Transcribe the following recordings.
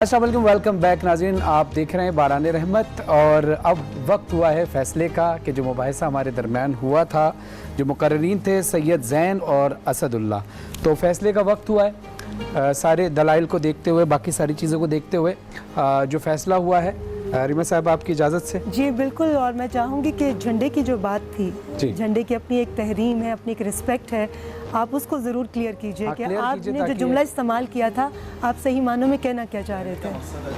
अस्सलाम वालेकुम, welcome back नाज़रीन। आप देख रहे हैं बारान रहमत और अब वक्त हुआ है फ़ैसले का कि जो मुबाहिसा हमारे दरमियान हुआ था, जो मुकर्रीन थे सैयद ज़ैन और असदुल्लाह, तो फ़ैसले का वक्त हुआ है। सारे दलाइल को देखते हुए, बाकी सारी चीज़ों को देखते हुए जो फ़ैसला हुआ है, रीमा साहब आपकी इजाज़त से। जी बिल्कुल, और मैं चाहूँगी कि झंडे की जो बात थी, झंडे की अपनी एक तहरीम है, अपनी एक रिस्पेक्ट है, आप उसको ज़रूर क्लियर कीजिए कि आपने जो जुमला इस्तेमाल किया था, आप सही मानों में कहना क्या चाह रहे थे?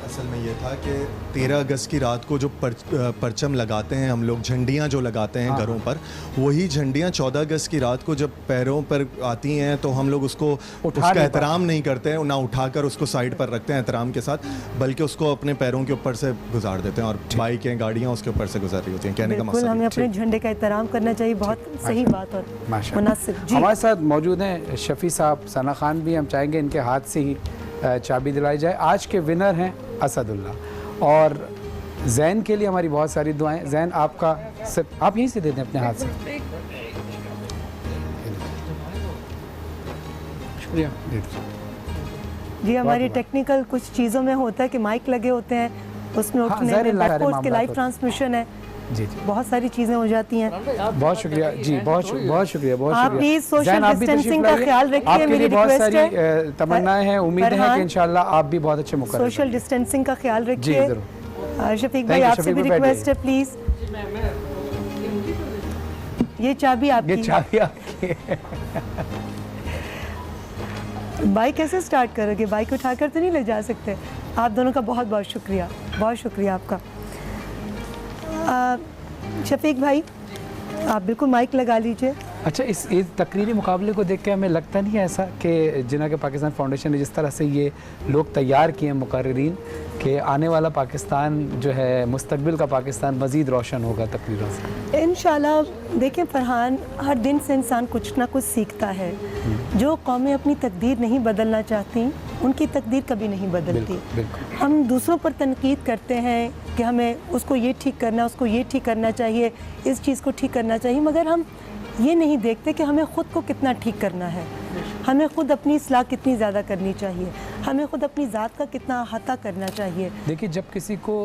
असल में ये था कि 13 अगस्त की रात को जो परचम लगाते हैं हम लोग, झंडियाँ जो लगाते हैं घरों पर, वही झंडियाँ 14 अगस्त की रात को जब पैरों पर आती हैं तो हम लोग उसका एहतराम नहीं करते हैं, ना उठाकर उसको साइड पर रखते हैं एहतराम के साथ, बल्कि उसको अपने पैरों के ऊपर से गुजार देते हैं और बाइकें गाड़ियाँ उसके ऊपर से गुजर रही होती हैं। कहने का मकसद हमें अपने झंडे का एहतराम करना चाहिए, बहुत सही बात और मुनासिब। हमारे साथ मौजूद हैं शफ़ी साहब, सना खान भी, हम चाहेंगे इनके हाथ से ही चाबी दिलाई जाए। आज के विनर हैं असदुल्लाह और ज़ैन के लिए हमारी बहुत सारी दुआएं। ज़ैन आपका सिर्फ आप यहीं से दे दें अपने हाथ से। शुक्रिया जी। हमारी टेक्निकल कुछ चीज़ों में होता है कि माइक लगे होते हैं, उसमें उठने में बैकपोस्ट के लाइव ट्रांसमिशन है, जी, बहुत सारी चीज़ें हो जाती हैं। बहुत शुक्रिया जी, बहुत शुक्रिया, बहुत शुक्रिया। आप प्लीज़ सोशल डिस्टेंसिंग का ख्याल रखिए, मेरी रिक्वेस्ट है। तमन्नाएं हैं, उम्मीद है कि इंशाल्लाह आप भी बहुत अच्छे मुकर्रर। सोशल डिस्टेंसिंग का ख्याल रखिए। शफीक भाई, आपसे भी रिक्वेस्ट है, प्लीज़ ये चाबी आपकी। ये चाबी आपकी। बाइक कैसे स्टार्ट करोगे? बाइक उठाकर तो नहीं ले जा सकते। आप दोनों का बहुत बहुत शुक्रिया, बहुत शुक्रिया आपका। शफीक भाई, आप बिल्कुल माइक लगा लीजिए। अच्छा, इस तकरीरी मुकाबले को देख के हमें लगता नहीं है ऐसा कि जिन्ना के पाकिस्तान फाउंडेशन ने जिस तरह से ये लोग तैयार किए हैं मुकर्रीरीन, कि आने वाला पाकिस्तान जो है, मुस्तकबिल का पाकिस्तान मज़ीद रोशन होगा तकरीरों से इंशाल्लाह। देखें फरहान, हर दिन से इंसान कुछ ना कुछ सीखता है। जो कौमें अपनी तकदीर नहीं बदलना चाहती, उनकी तकदीर कभी नहीं बदलती। बिल्कुल। हम दूसरों पर तनकीद करते हैं कि हमें उसको ये ठीक करना, उसको ये ठीक करना चाहिए, इस चीज़ को ठीक करना चाहिए, मगर हम ये नहीं देखते कि हमें ख़ुद को कितना ठीक करना है, हमें ख़ुद अपनी इस्लाह कितनी ज़्यादा करनी चाहिए, हमें ख़ुद अपनी ज़ात का कितना अहाता करना चाहिए। देखिए, जब किसी को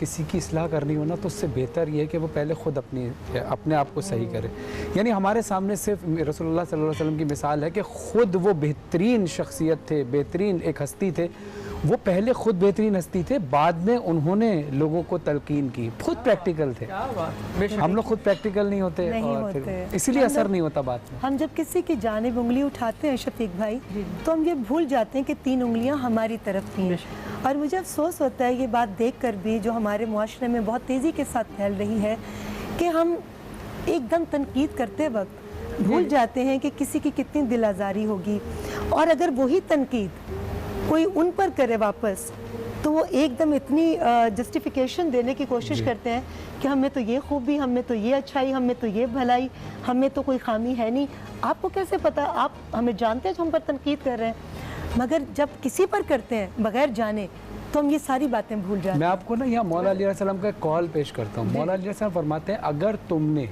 किसी की इस्लाह करनी हो ना, तो उससे बेहतर ये है कि वो पहले ख़ुद अपने आप को सही करे। यानी हमारे सामने सिर्फ रसूलुल्लाह सल्लल्लाहु अलैहि वसल्लम की मिसाल है कि ख़ुद वो बेहतरीन शख्सियत थे, बेहतरीन एक हस्ती थे। वो पहले खुद बेहतरीन हस्ती थे, बाद में उन्होंने लोगों को तलकीन की, खुद प्रैक्टिकल थे। हम लोग खुद प्रैक्टिकल नहीं होते, इसीलिए असर नहीं होता बात में। हम जब किसी की जानिब उंगली उठाते हैं शफीक भाई, तो हम ये भूल जाते हैं कि 3 उंगलियां हमारी तरफ थी। और मुझे अफसोस होता है ये बात देख कर भी, जो हमारे मुआशरे में बहुत तेज़ी के साथ फैल रही है, कि हम एकदम तनकीद करते वक्त भूल जाते हैं कि किसी की कितनी दिल आज़ारी होगी, और अगर वही तनकीद कोई उन पर करे वापस, तो वो एकदम इतनी जस्टिफिकेशन देने की कोशिश करते हैं कि हमें तो ये खूबी, हमें तो ये अच्छाई, हमें तो ये भलाई, हमें तो कोई खामी है नहीं। आपको कैसे पता? आप हमें जानते हैं जो हम पर तनकीद कर रहे हैं, मगर जब किसी पर करते हैं बगैर जाने, तो हम ये सारी बातें भूल जाते हैं। मैं आपको ना यहाँ मौला अली सलाम का कॉल पेश करता हूँ। मौला अली सलाम फरमाते हैं, अगर तुमने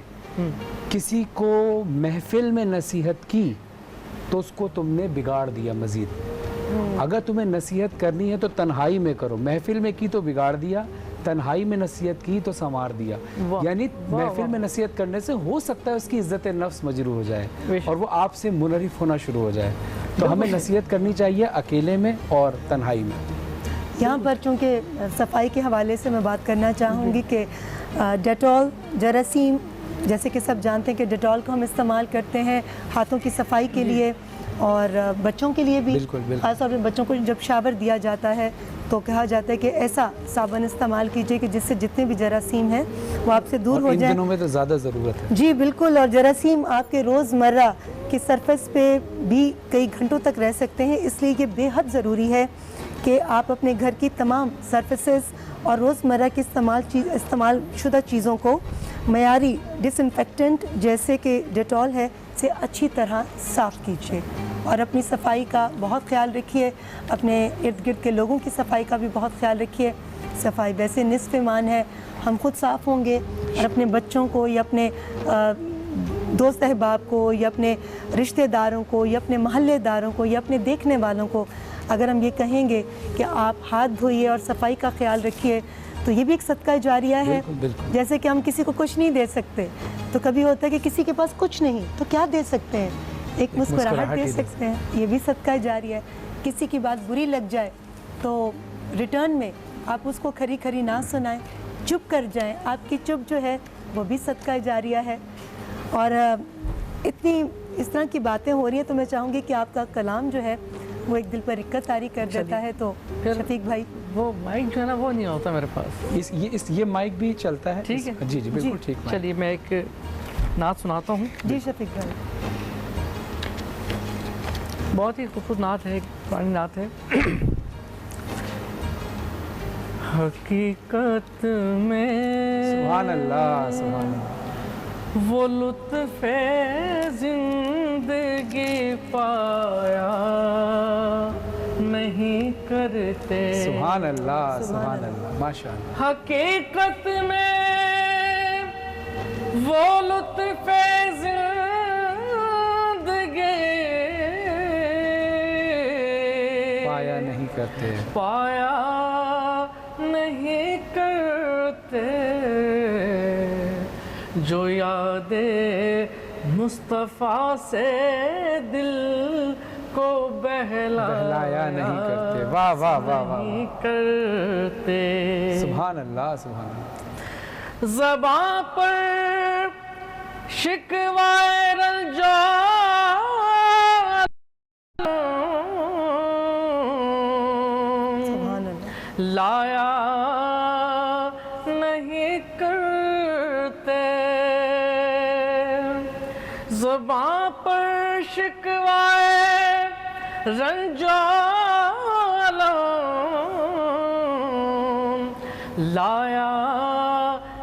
किसी को महफिल में नसीहत की तो उसको तुमने बिगाड़ दिया मजीद। अगर तुम्हें नसीहत करनी है तो तन्हाई में करो। महफिल में की तो बिगाड़ दिया, तन्हाई में नसीहत की तो संवार दिया। यानी महफिल में नसीहत करने से हो सकता है उसकी इज्जत नफ्स मजरूह हो जाए और वो आपसे मुनरिफ होना शुरू हो जाए। तो हमें नसीहत करनी चाहिए अकेले में और तन्हाई में। यहाँ पर चूँकि सफाई के हवाले से मैं बात करना चाहूँगी कि डेटॉल, जरासीम, जैसे कि सब जानते हैं कि डेटॉल को हम इस्तेमाल करते हैं हाथों की सफाई के लिए, और बच्चों के लिए भी। खासतौर पर बच्चों को जब शावर दिया जाता है तो कहा जाता है कि ऐसा साबुन इस्तेमाल कीजिए कि जिससे जितने भी जरासीम हैं वो आपसे दूर हो जाए। इन दिनों में तो ज़्यादा ज़रूरत है। जी बिल्कुल, और जरासीम आपके रोज़मर्रा की सरफेस पे भी कई घंटों तक रह सकते हैं, इसलिए ये बेहद ज़रूरी है कि आप अपने घर की तमाम सरफेसेस और रोज़मर्रा की इस्तेमाल शुदा चीज़ों को मयारी डिसइंफेक्टेंट जैसे कि डेटॉल है से अच्छी तरह साफ़ कीजिए, और अपनी सफाई का बहुत ख्याल रखिए, अपने इर्द गिर्द के लोगों की सफाई का भी बहुत ख्याल रखिए। सफाई वैसे निस्फ़ ईमान है, हम खुद साफ़ होंगे और अपने बच्चों को या अपने दोस्त अहबाब को या अपने रिश्तेदारों को या अपने महल्लेदारों को या अपने देखने वालों को اگر ہم یہ کہیں گے کہ آپ ہاتھ دھوئیے اور صفائی کا خیال رکھیے تو یہ بھی ایک صدقہ جاریہ ہے. بالکل. جیسے کہ ہم کسی کو کچھ نہیں دے سکتے تو کبھی ہوتا ہے کہ کسی کے پاس کچھ نہیں تو کیا دے سکتے ہیں, ایک مسکراہٹ دے سکتے ہیں, یہ بھی صدقہ جاریہ ہے. کسی کی بات بری لگ جائے تو ریٹرن میں آپ اس کو کھری کھری نہ سنائیں, چپ کر جائیں, آپ کی چپ جو ہے وہ بھی صدقہ جاریہ ہے. اور اتنی اس طرح کی باتیں ہو رہی ہیں تو میں چاہوں گی کہ آپ کا کلام جو ہے وہ ایک دل پر رکت طاری کر دیتا ہے. تو شفیق بھائی وہ مائک جو ہے نا وہ نہیں ہوتا میرے پاس. یہ مائک بھی چلتا ہے. ٹھیک ہے, جی جی بالکل ٹھیک. چلیے میں ایک نعت سناتا ہوں. جی شفیق بھائی, بہت ہی خوبصورت نعت ہے, ایک پرانی نعت ہے. حقیقت میں سبحان اللہ سبحان اللہ, وہ لطف زندگی پایا نہیں کرتے. سبحان اللہ سبحان اللہ, ماشاء اللہ. حقیقت میں وہ لطف زندگی پایا نہیں کرتے, پایا نہیں کرتے, جو یاد مصطفیٰ سے دل کو بہلایا نہیں کرتے. واہ واہ واہ واہ, نہیں کرتے. سبحان اللہ سبحان اللہ. زباں پر شکوائے رنجو سبحان اللہ. لایا نہیں کرتے. زباں پر شکوائے رنجو لایا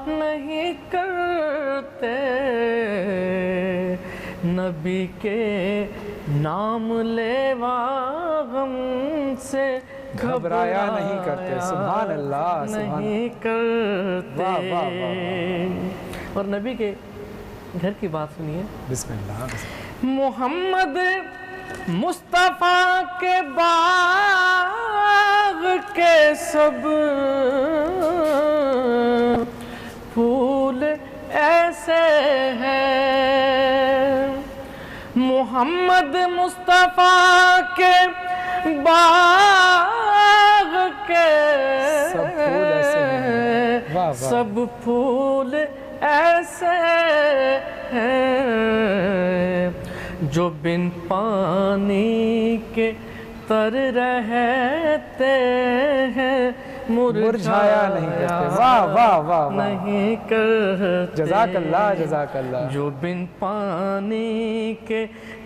نہیں کرتے. نبی کے نام لیوا غم سے گھبرایا نہیں کرتے. سبحان اللہ سبحان نہیں کرتے. واہ واہ واہ. اور نبی کے گھر کی بات سنیے. بسم اللہ. محمد مصطفیٰ کے باغ کے سب پھول ایسے ہیں. محمد مصطفیٰ کے باغ کے سب پھول ایسے ہیں, جو بن پانی کے تر رہتے ہیں مرجھایا نہیں کرتے. واہ واہ واہ, نہیں کرتے. جزاک اللہ جزاک اللہ. جو بن پانی کے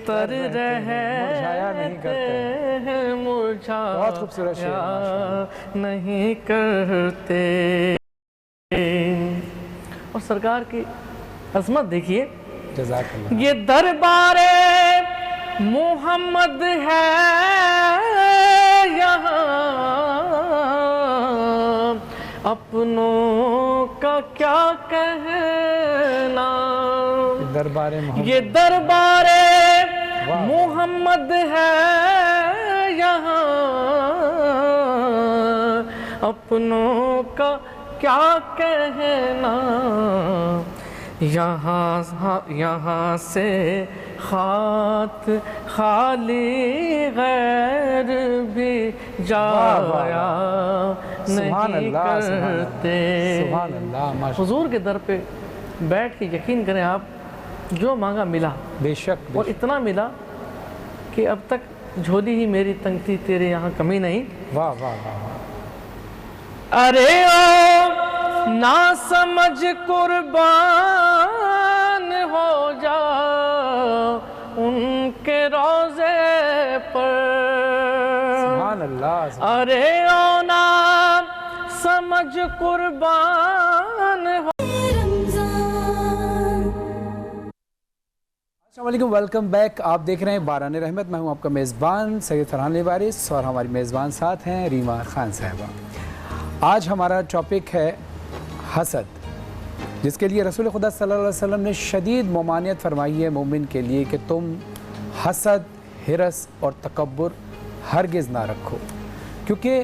تر مرجھایا نہیں کرتے ہیں مرجھایا بہت خوبصورت شعر نہیں کرتے. اور سرکار کی عظمت دیکھیے. جزاک اللہ. یہ دربار محمد ہے یہاں, اپنوں کا کیا کہنا. دربار محمد, یہ دربار محمد ہے یہاں, اپنوں کا کیا کہنا. یہاں سے خات خالی غیر بھی جایا نہیں کرتے. سبحان اللہ. حضور کے در پہ بیٹھ کے یقین کریں آپ, جو مانگا ملا. بے شک. اور اتنا ملا کہ اب تک جھولی ہی میری تنگ تھی, تیرے یہاں کمی نہیں. واہ واہ واہ. ارے او نہ سمجھ قربان ہو جا ان کے روزے پر. سبحان اللہ. ارے او نہ سمجھ قربان ہو. السلام علیکم, ویلکم بیک. آپ دیکھ رہے ہیں باران رحمت. میں ہوں آپ کا میزبان سید فرحان لیوارث, اور ہماری میزبان ساتھ ہیں ریما خان صاحبہ. آج ہمارا ٹاپک ہے حسد, جس کے لیے رسول خدا صلی اللہ علیہ وسلم نے شدید ممانعت فرمائی ہے مومن کے لیے کہ تم حسد, ہرس اور تکبر हरगिज़ ना रखो, क्योंकि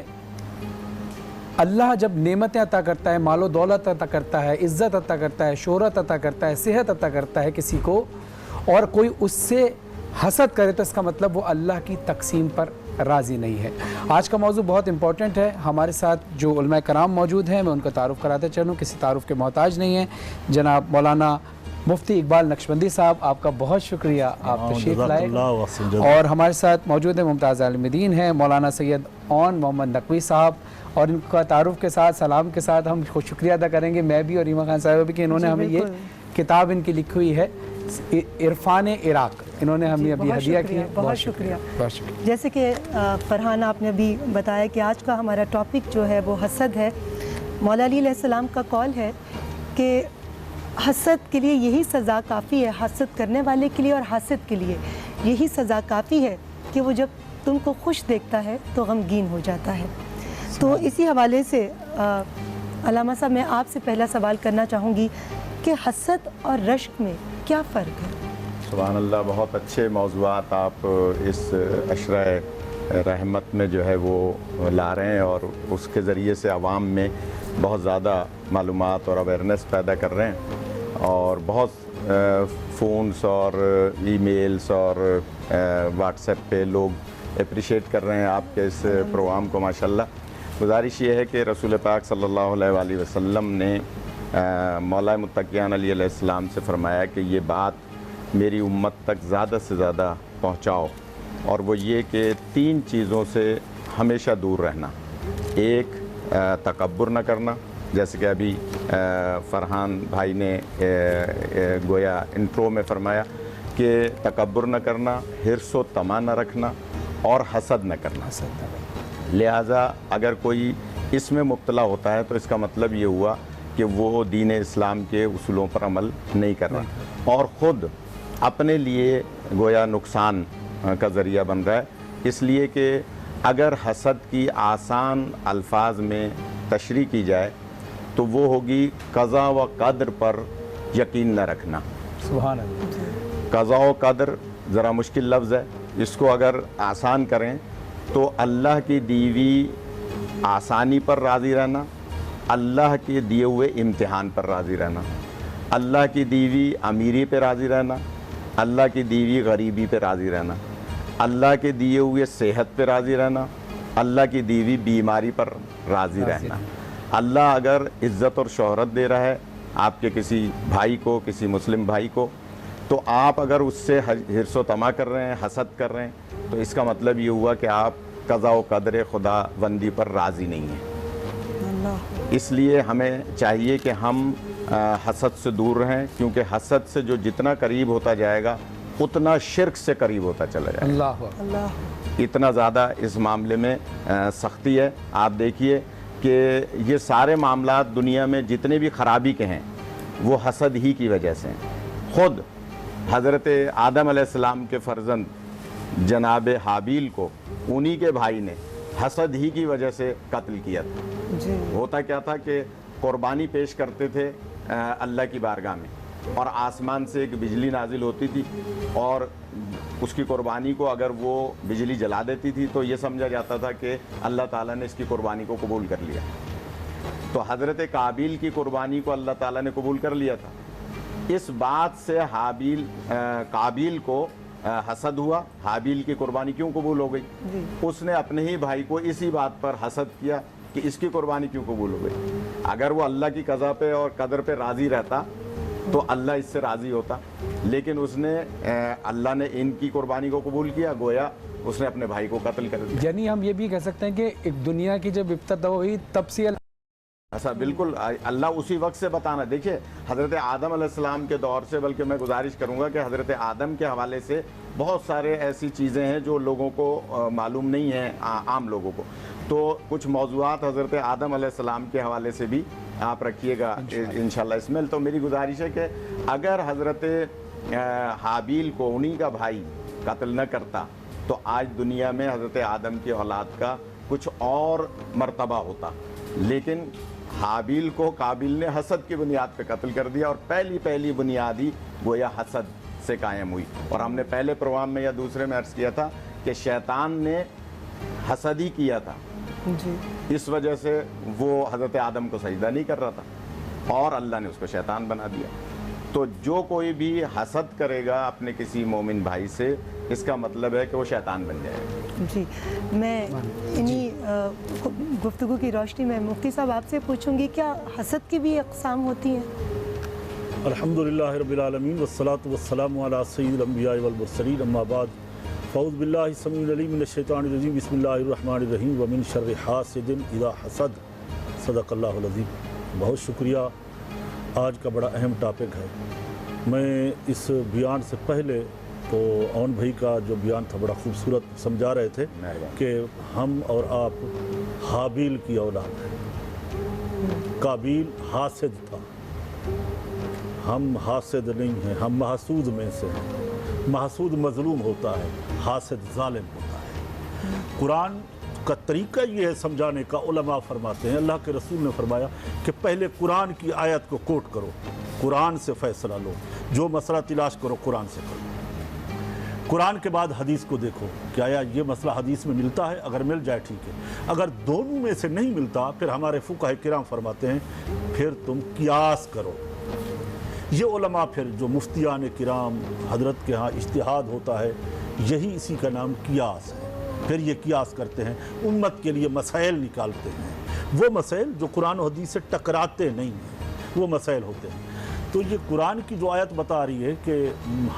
अल्लाह जब नेमतें अता करता है, मालो दौलत अता करता है, इज़्ज़त अता करता है, शोहरत अता करता है, सेहत अता करता है किसी को, और कोई उससे हसद करे तो इसका मतलब वो अल्लाह की तकसीम पर राज़ी नहीं है। आज का मौजू बहुत इंपॉर्टेंट है। हमारे साथ जो उलमा कराम मौजूद हैं, मैं उनका तारुफ़ कराते चलूँ, किसी तारुफ़ के मोहताज नहीं है। जनाब मौलाना मुफ्ती इकबाल नक्शबंदी साहब, आपका बहुत शुक्रिया, आप तशरीफ़ लाए। और हमारे साथ मौजूद है मुमताज़ आलिमुद्दीन हैं, मौलाना सैयद ओन मोहम्मद नकवी साहब, और इनका तारुफ़ के साथ सलाम के साथ हम शुक्रिया अदा करेंगे, मैं भी और रीमा खान साहब भी, कि इन्होंने हमें ये किताब इनकी लिखी हुई है इरफान इराक, इन्होंने हमें अभी हदिया की है। बहुत शुक्रिया। बहुत शुक्रिया। जैसे कि फरहान आपने अभी बताया कि आज का हमारा टॉपिक जो है वो हसद है। मौला अली अलैहिस्सलाम का कौल है कि हसद के लिए यही सज़ा काफ़ी है, हसद करने वाले के लिए और हासिद के लिए यही सज़ा काफ़ी है कि वो जब तुमको खुश देखता है तो गमगीन हो जाता है। तो इसी हवाले से अल्लामा साहब, मैं आपसे पहला सवाल करना चाहूँगी कि हसद और रश्क में क्या फ़र्क है? सुभान अल्लाह, बहुत अच्छे मौज़ूआत आप इस अशरा रहमत में जो है वो ला रहे हैं, और उसके ज़रिए से आवाम में बहुत ज़्यादा मालूमात और अवेयरनेस पैदा कर रहे हैं। और बहुत फ़ोन्स और ईमेल्स और व्हाट्सएप पे लोग अप्रिशिएट कर रहे हैं आपके इस प्रोग्राम को, माशाल्लाह। गुजारिश ये है कि रसूल पाक सल्लल्लाहु अलैहि वसल्लम ने मौला मुत्तक़ियान अली अलैहिस्सलाम से फरमाया कि ये बात मेरी उम्मत तक ज़्यादा से ज़्यादा पहुँचाओ, और वो ये कि 3 चीज़ों से हमेशा दूर रहना। एक, तकब्बुर न करना, जैसे कि अभी फरहान भाई ने गोया इंट्रो में फरमाया कि तकब्बुर न करना, हिर्स व तमा न रखना, और हसद न करना। लिहाजा अगर कोई इसमें मुब्तला होता है तो इसका मतलब ये हुआ कि वो दीन इस्लाम के उसूलों पर अमल नहीं कर रहा, और ख़ुद अपने लिए गोया नुकसान का ज़रिया बन रहा है। इसलिए कि अगर हसद की आसान अल्फाज में तशरीह की जाए तो वो होगी क़ज़ा व क़द्र पर यकीन न रखना। सुभान अल्लाह। क़ज़ा व क़द्र ज़रा मुश्किल लफ्ज़ है, इसको अगर आसान करें तो अल्लाह की दीवी आसानी पर राज़ी रहना, अल्लाह के दिए हुए इम्तिहान पर राज़ी रहना, अल्लाह की दीवी अमीरी पे राज़ी रहना, अल्लाह की दीवी गरीबी पे राज़ी रहना, अल्लाह के दिए हुए सेहत पे राज़ी रहना, अल्लाह की दीवी बीमारी पर राज़ी रहना। अल्लाह अगर इज़्ज़त और शोहरत दे रहा है आपके किसी भाई को, किसी मुस्लिम भाई को, तो आप अगर उससे हिर्स व तमा कर रहे हैं, हसद कर रहे हैं, तो इसका मतलब ये हुआ कि आप क़ज़ा व क़द्र खुदा बंदी पर राज़ी नहीं हैं। इसलिए हमें चाहिए कि हम हसद से दूर रहें, क्योंकि हसद से जो जितना करीब होता जाएगा उतना शिर्क से करीब होता चला जाएगा। अल्लाह। इतना ज़्यादा इस मामले में सख्ती है। आप देखिए कि ये सारे मामलात दुनिया में जितने भी ख़राबी के हैं वो हसद ही की वजह से हैं। ख़ुद हज़रत आदम अलैहिस्सलाम के फ़र्जंद जनाब हाबील को उन्हीं के भाई ने हसद ही की वजह से कत्ल किया था। जी। होता क्या था कि कुर्बानी पेश करते थे अल्लाह की बारगाह में, और आसमान से एक बिजली नाजिल होती थी, और उसकी कुर्बानी को अगर वो बिजली जला देती थी तो ये समझा जाता था कि अल्लाह ताला ने इसकी कुर्बानी को कबूल कर लिया। तो हज़रत काबिल की कुर्बानी को अल्लाह ताला ने कबूल कर लिया था। इस बात से काबिल को हसद हुआ, हाबिल की कुर्बानी क्यों कबूल हो गई। उसने अपने ही भाई को इसी बात पर हसद किया कि इसकी कुर्बानी क्यों कबूल हो गई। अगर वो अल्लाह की क़ज़ा पे और क़दर पे राज़ी रहता तो अल्लाह इससे राज़ी होता, लेकिन उसने अल्लाह ने इनकी कुर्बानी को कबूल किया, गोया उसने अपने भाई को कत्ल कर दिया। यानी हम ये भी कह सकते हैं कि एक दुनिया की जब इब्तिदा हुई तब से ऐसा बिल्कुल अल्लाह उसी वक्त से बताना। देखिए हज़रत आदम अलैहिस्सलाम के दौर से, बल्कि मैं गुजारिश करूंगा कि हज़रत आदम के हवाले से बहुत सारे ऐसी चीज़ें हैं जो लोगों को मालूम नहीं है, आम लोगों को। तो कुछ मौज़ूआत हज़रत आदम अलैहिस्सलाम के हवाले से भी आप रखिएगा इंशाल्लाह इसमें। तो मेरी गुजारिश है कि अगर हज़रत हाबील को उन्हीं का भाई कत्ल न करता तो आज दुनिया में हज़रत आदम की औलाद का कुछ और मर्तबा होता, लेकिन हाबील को काबिल ने हसद की बुनियाद पे कत्ल कर दिया, और पहली बुनियादी गोया हसद से कायम हुई। और हमने पहले प्रोग्राम में या दूसरे में अर्ज़ किया था कि शैतान ने حسد ہی کیا تھا، جی اس وجہ سے وہ حضرت آدم کو سجدہ نہیں کر رہا تھا اور اللہ نے اس کو شیطان بنا دیا۔ تو جو کوئی بھی حسد کرے گا اپنے کسی مومن بھائی سے، اس کا مطلب ہے کہ وہ شیطان بن جائے گا۔ جی میں انہی گفتگو کی روشنی میں مفتی صاحب آپ سے پوچھوں گی، کیا حسد کی بھی اقسام ہوتی ہیں؟ الحمدللہ رب العالمین والصلاة والسلام علی سید الانبیاء والمرسلین، اما بعد فاعوذ باللہ السمیع العلیم من الشیطان الرجیم، بسم اللہ الرحمن الرحیم، ومن شر حاسد اذا حسد، صدق اللہ العظیم۔ بہت شکریہ، آج کا بڑا اہم ٹاپک ہے۔ میں اس بیان سے پہلے تو اون بھائی کا جو بیان تھا بڑا خوبصورت سمجھا رہے تھے کہ ہم اور آپ حابیل کی اولاد ہیں، قابیل حاسد تھا، ہم حاسد نہیں ہیں، ہم محسود میں سے ہیں۔ محسود مظلوم ہوتا ہے، حاسد ظالم ہوتا ہے۔ قرآن کا طریقہ یہ ہے سمجھانے کا، علماء فرماتے ہیں، اللہ کے رسول نے فرمایا کہ پہلے قرآن کی آیت کو کوٹ کرو، قرآن سے فیصلہ لو، جو مسئلہ تلاش کرو قرآن سے کرو۔ قرآن کے بعد حدیث کو دیکھو کہ آیا یہ مسئلہ حدیث میں ملتا ہے، اگر مل جائے ٹھیک ہے، اگر دونوں میں سے نہیں ملتا پھر ہمارے فقہاء کرام فرماتے ہیں پھر تم قیاس کرو۔ یہ علماء پھر جو مفتیان کرام حضرت کے ہاں اجتہاد ہوتا ہے، یہی اسی کا نام قیاس ہے۔ پھر یہ قیاس کرتے ہیں، امت کے لیے مسائل نکالتے ہیں، وہ مسائل جو قرآن و حدیث سے ٹکراتے نہیں ہیں، وہ مسائل ہوتے ہیں۔ تو یہ قرآن کی جو آیت بتا رہی ہے کہ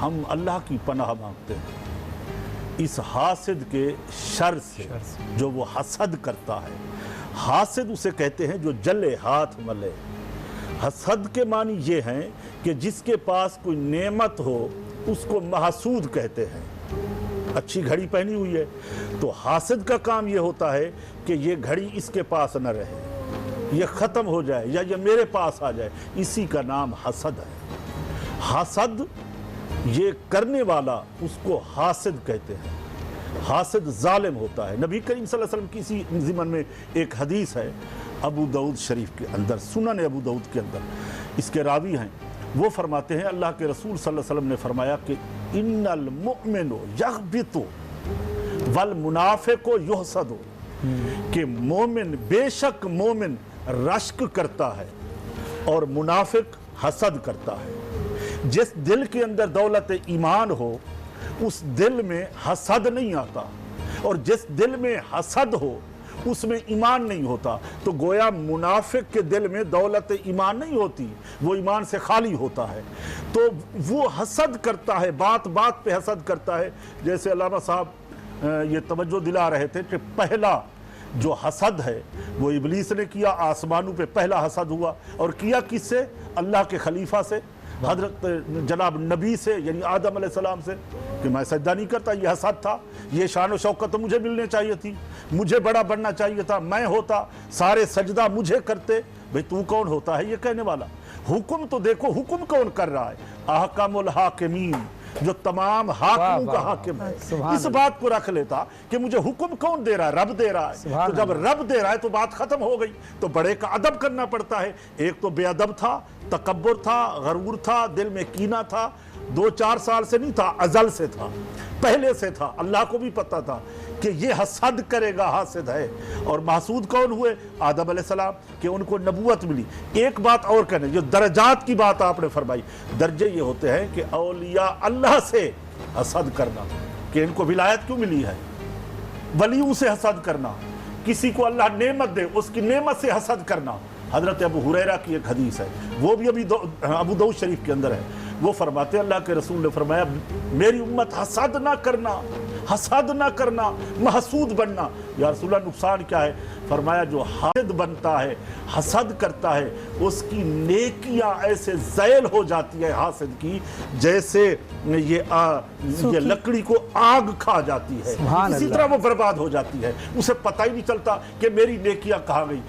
ہم اللہ کی پناہ مانگتے ہیں اس حاسد کے شر سے جو وہ حسد کرتا ہے۔ حاسد اسے کہتے ہیں جو جلے ہاتھ ملے۔ حسد کے معنی یہ ہیں کہ جس کے پاس کوئی نعمت ہو اس کو محسود کہتے ہیں۔ اچھی گھڑی پہنی ہوئی ہے تو حاسد کا کام یہ ہوتا ہے کہ یہ گھڑی اس کے پاس نہ رہے، یہ ختم ہو جائے یا یہ میرے پاس آ جائے، اسی کا نام حسد ہے۔ حسد یہ کرنے والا اس کو حاسد کہتے ہیں۔ حاسد ظالم ہوتا ہے۔ نبی کریم صلی اللہ علیہ وسلم کی اسی ضمن میں ایک حدیث ہے ابو داؤد شریف کے اندر، سنن ابو داؤد کے اندر، اس کے راوی ہیں، وہ فرماتے ہیں اللہ کے رسول صلی اللہ علیہ وسلم نے فرمایا کہ ان المؤمن یغبط والمنافق یحسد، کہ مومن بے شک مومن رشک کرتا ہے اور منافق حسد کرتا ہے۔ جس دل کے اندر دولت ایمان ہو اس دل میں حسد نہیں آتا، اور جس دل میں حسد ہو اس میں ایمان نہیں ہوتا۔ تو گویا منافق کے دل میں دولت ایمان نہیں ہوتی، وہ ایمان سے خالی ہوتا ہے، تو وہ حسد کرتا ہے، بات بات پہ حسد کرتا ہے۔ جیسے علامہ صاحب یہ توجہ دلا رہے تھے کہ پہلا جو حسد ہے وہ ابلیس نے کیا، آسمانوں پہ پہلا حسد ہوا، اور کیا کس سے؟ اللہ کے خلیفہ سے، حضرت جناب نبی سے، یعنی آدم علیہ السلام سے، کہ میں سجدہ نہیں کرتا، یہ حسد تھا۔ یہ شان و شوکت تو مجھے ملنے چاہیے تھی، مجھے بڑا بننا چاہیے تھا، میں ہوتا، سارے سجدہ مجھے کرتے۔ بھئی تو کون ہوتا ہے یہ کہنے والا؟ حکم تو دیکھو حکم کون کر رہا ہے؟ احکم الحاکمین، جو تمام حاکموں کا حاکم ہے۔ اس بات کو رکھ لیتا کہ مجھے حکم کون دے رہا ہے؟ رب دے رہا ہے۔ تو جب رب دے رہا ہے تو بات ختم ہو گئی۔ تو بڑے کا ادب کرنا پڑتا ہے۔ ایک تو بے ادب تھا، تکبر تھا، غرور تھا، دل میں کینہ تھا، 2-4 سال سے نہیں تھا، ازل سے تھا، پہلے سے تھا۔ اللہ کو بھی پتا تھا کہ یہ حسد کرے گا، حاسد ہے۔ اور محسود کون ہوئے؟ آدم علیہ السلام، کہ ان کو نبوت ملی۔ ایک بات اور کہنے، جو درجات کی بات آپ نے فرمائی، درجے یہ ہوتے ہیں کہ اولیاء اللہ سے حسد کرنا، کہ ان کو ولایت کیوں ملی ہے، ولیوں سے حسد کرنا، کسی کو اللہ نعمت دے اس کی نعمت سے حسد کرنا۔ حضرت ابو ہریرہ کی ایک حدیث ہے، وہ بھی ابو داؤد شریف کے اندر ہے، وہ فرماتے ہیں اللہ کے رسول نے فرمایا میری امت حسد نہ کرنا، حسد نہ کرنا، محسود بننا۔ یا رسول اللہ نقصان کیا ہے؟ فرمایا جو حاسد بنتا ہے، حسد کرتا ہے، اس کی نیکیاں ایسے زیل ہو جاتی ہے حاسد کی، جیسے یہ لکڑی کو آگ کھا جاتی ہے، اسی طرح وہ برباد ہو جاتی ہے، اسے پتہ ہی نہیں چلتا کہ میری نیکیاں کہاں گئی۔